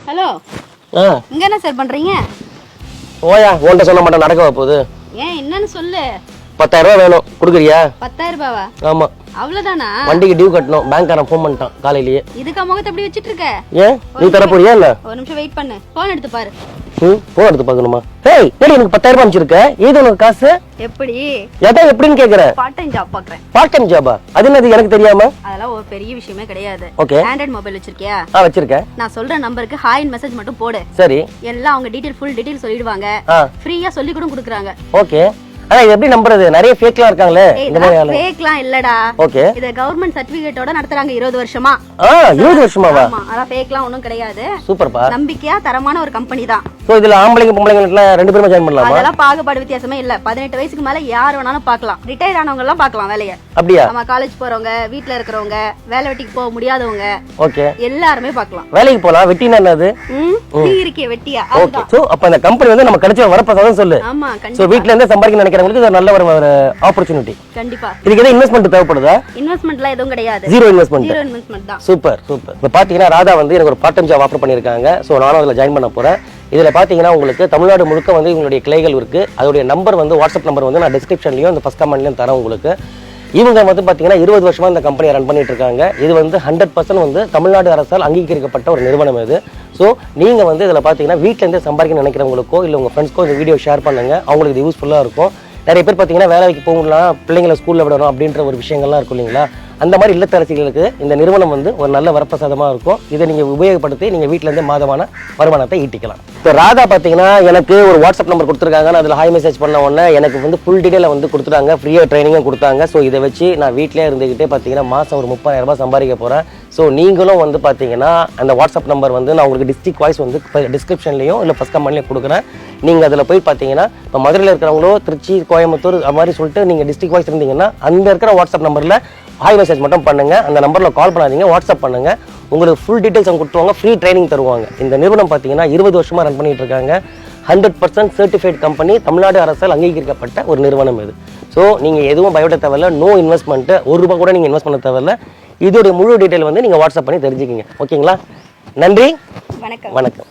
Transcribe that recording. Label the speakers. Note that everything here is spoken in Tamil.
Speaker 1: ஹலோ இங்க என்ன சார் பண்றீங்க?
Speaker 2: ஓயா உன்கிட்ட சொல்ல மாட்டேன், நடக்க போகுது.
Speaker 1: ஏன் என்னன்னு சொல்லு.
Speaker 2: 10,000 ரூபாய் வேணும், கொடுக்குறியா?
Speaker 1: 10,000 ரூபாவா?
Speaker 2: ஆமா.
Speaker 1: அவ்வளவுதானா?
Speaker 2: வண்டிக்கு டியூ கட்டணும், பேங்க்காரன் ஃபோன் பண்ணிட்டான் காலையிலேயே.
Speaker 1: இதுக்கா முகத்தை அப்படி வச்சிட்டு இருக்க?
Speaker 2: ஏன் நீ தர போறியா இல்ல?
Speaker 1: ஒரு நிமிஷம் வெயிட் பண்ணு, போன் எடுத்து பாரு.
Speaker 2: போன் எடுத்து பாக்கணுமா? ஏய் ஏடி எனக்கு 10,000 ரூபாய் அனுப்பிச்சிருக்க, ஏது உனக்கு காசு?
Speaker 1: எப்படி?
Speaker 2: எதை எப்படின்னு கேக்குற?
Speaker 1: பார்ட் டைம் ஜாப் பாக்குறேன்.
Speaker 2: பார்ட் டைம் ஜாபா? அது என்னது எனக்கு தெரியாம?
Speaker 1: அதெல்லாம் ஒரு பெரிய விஷயமே கிடையாது.
Speaker 2: ஓகே.
Speaker 1: ஆண்ட்ராய்டு மொபைல் வச்சிருக்கியா?
Speaker 2: வச்சிருக்கேன்.
Speaker 1: நான் சொல்ற நம்பருக்கு ஹாய் மெசேஜ் மட்டும் போடு.
Speaker 2: சரி.
Speaker 1: எல்லாம் அவங்க டீடைல் ஃபுல் டீடைல் சொல்லிடுவாங்க. ஃப்ரீயா சொல்லி கூட கொடுக்குறாங்க.
Speaker 2: ஓகே. ஆனா இது எப்படி நம்புறது? நிறைய ஃபேக்லாம் இருக்காங்களே. இந்த மாதிரி ஆளு.
Speaker 1: ஃபேக்லாம் இல்லடா.
Speaker 2: ஓகே.
Speaker 1: இது கவர்மெண்ட் சர்டிபிகேட்டோட நடத்துறாங்க 20 வருஷமா.
Speaker 2: 20 வருஷமாவா?
Speaker 1: ஆமா, அத ஃபேக்லாம் ஒண்ணும் கிடையாது.
Speaker 2: சூப்பர்ப்பா.
Speaker 1: நம்பிக்கையா தரமான ஒரு கம்பெனி தான்.
Speaker 2: சோ இதுல ஆம்பளைங்க பொம்பளைங்க ரெண்டு பேரும் ஜாயின் பண்ணலாமா?
Speaker 1: அதெல்லாம் பாகுபாடு வித்தியாசமே இல்ல. 18 வயசுக்கு மேல யார் வேணாலும் பார்க்கலாம். ரிட்டையர் ஆனவங்க எல்லாம் பார்க்கலாம் வேலைய.
Speaker 2: அப்படியா?
Speaker 1: ஆமா, காலேஜ் போறவங்க, வீட்ல இருக்கறவங்க, வேலை வெட்டிக்கு போக முடியாதவங்க,
Speaker 2: ஓகே,
Speaker 1: எல்லாரும் பார்க்கலாம்.
Speaker 2: வேலைக்கு போலாம். வெட்டினா என்னது?
Speaker 1: நீ இருக்கே வெட்டியா?
Speaker 2: ஓகே. சோ அப்ப அந்த கம்பெனி வந்து நம்ம கிடைச்ச வரப்பதான் சொல்லு.
Speaker 1: ஆமா,
Speaker 2: சோ
Speaker 1: கண்டிப்பா.
Speaker 2: வீட்ல இருந்து சம்பாதிக்க நினைக்கிறவங்களுக்கு இது ஒரு நல்ல ஒரு ஆப்பர்ச்சுனிட்டி.
Speaker 1: கண்டிப்பா.
Speaker 2: இதுக்கு ஏதாவது இன்வெஸ்ட்மென்ட் தேவைப்படுதா?
Speaker 1: இன்வெஸ்ட்மென்ட்லாம் எதுவும் கிடையாது.
Speaker 2: Zero investment.
Speaker 1: ஜீரோ இன்வெஸ்ட்மென்ட் தான்.
Speaker 2: Super super. இப்ப பாத்தீங்கன்னா ராதா வந்து எனக்கு ஒரு பார்ட் டைம் ஜாப் ஆஃபர் பண்ணிருக்காங்க. சோ நானும் அதுல ஜாயின் பண்ண போறேன். இதுல பாத்தீங்கன்னா உங்களுக்கு தமிழ்நாடு முழுக்க வந்து இவங்களுடைய கிளைகள் இருக்கு. அதோட நம்பர் வந்து வாட்ஸ்அப் நம்பர் வந்து நான் டிஸ்கிரிப்ஷன்லயும் இந்த ஃபர்ஸ்ட் கமெண்ட்லயும் தரேன் உங்களுக்கு. இவங்க வந்து பாத்தீங்கன்னா 20 வருஷமா இந்த கம்பெனியை ரன் பண்ணிட்டு இருக்காங்க. இது வந்து 100% வந்து தமிழ்நாடு அரசால் அங்கீகரிக்கப்பட்ட ஒரு நிறுவனம் இது. ஸோ நீங்க வந்து இதுல பாத்தீங்கன்னா வீட்ல இருந்தே சம்பாதிக்க நினைக்கிறவங்களுக்கோ இல்ல உங்க ஃப்ரெண்ட்ஸ்க்கோ இந்த வீடியோ ஷேர் பண்ணுங்க. அவங்களுக்கு இது யூஸ்ஃபுல்லா இருக்கும். நிறைய பேர் பாத்தீங்கன்னா வேலைக்கு போகலாம், பிள்ளைங்களை ஸ்கூல்ல விடணும் அப்படின்ற ஒரு விஷயங்கள்லாம் இருக்கும் இல்லைங்களா? அந்த மாதிரி இல்லத்தரசிகளுக்கு இந்த நிறுவனம் வந்து ஒரு நல்ல வரப்பிரசாதமா இருக்கும். இதை நீங்க உபயோகப்படுத்தி நீங்க வீட்ல இருந்தே மாதமான வருமானத்தை ஈட்டிக்கலாம். இப்போ ராதா பாத்தீங்கன்னா எனக்கு ஒரு வாட்ஸ்அப் நம்பர் கொடுத்துருக்காங்க. நான் அதில் ஹாய் மெசேஜ் பண்ண உடனே எனக்கு வந்து ஃபுல் டீடைல வந்து கொடுத்துட்டாங்க, ஃப்ரீயா ட்ரைனிங்கும் கொடுத்தாங்க. ஸோ இதை வச்சு நான் வீட்டிலே இருந்துகிட்டே பாத்தீங்கன்னா மாசம் ஒரு 30,000 ரூபாய் சம்பாதிக்க போறேன். ஸோ நீங்களும் வந்து பாத்தீங்கன்னா அந்த வாட்ஸ்அப் நம்பர் வந்து நான் உங்களுக்கு டிஸ்ட்ரிக்ட் வாய்ஸ் வந்து டிஸ்கிரிப்ஷன்லையும் இல்லை ஃபர்ஸ்ட் கமெண்ட்லையும் கொடுக்குறேன். நீங்கள் அதில் போய் பார்த்தீங்கன்னா இப்போ மதுரையில் இருக்கிறவங்களோ திருச்சி கோயம்புத்தூர் அது மாதிரி சொல்லிட்டு நீங்கள் டிஸ்ட்ரிக்ட் வாய்ஸ் இருந்தீங்கன்னா அந்த இருக்கிற வாட்ஸ்அப் நம்பரில் ஹாய் மெசேஜ் மட்டும் பண்ணுங்க. அந்த நம்பரில் கால் பண்ணாதீங்க, வாட்ஸ்அப் பண்ணுங்க. உங்களுக்கு ஃபுல் டீடைல்ஸ் அவங்க கொடுத்துருவாங்க, ஃப்ரீ ட்ரைனிங் தருவாங்க. இந்த நிறுவனம் பார்த்தீங்கன்னா 20 வருஷமா ரன் பண்ணிட்டு இருக்காங்க. 100% சர்டிஃபைட் கம்பெனி, தமிழ்நாடு அரசால் அங்கீகரிக்கப்பட்ட ஒரு நிறுவனம் இது. ஸோ நீங்கள் எதுவும் பயப்பட தேவையில்ல, நோ இன்வெஸ்ட்மெண்ட்டு, ₹1 கூட நீங்கள் இன்வெஸ்ட் பண்ண தேவையில்ல. இதோடைய முழு டீட்டெயில் வந்து நீங்கள் வாட்ஸ்அப் பண்ணி தெரிஞ்சுக்கிங்க. ஓகேங்களா? நன்றி, வணக்கம்.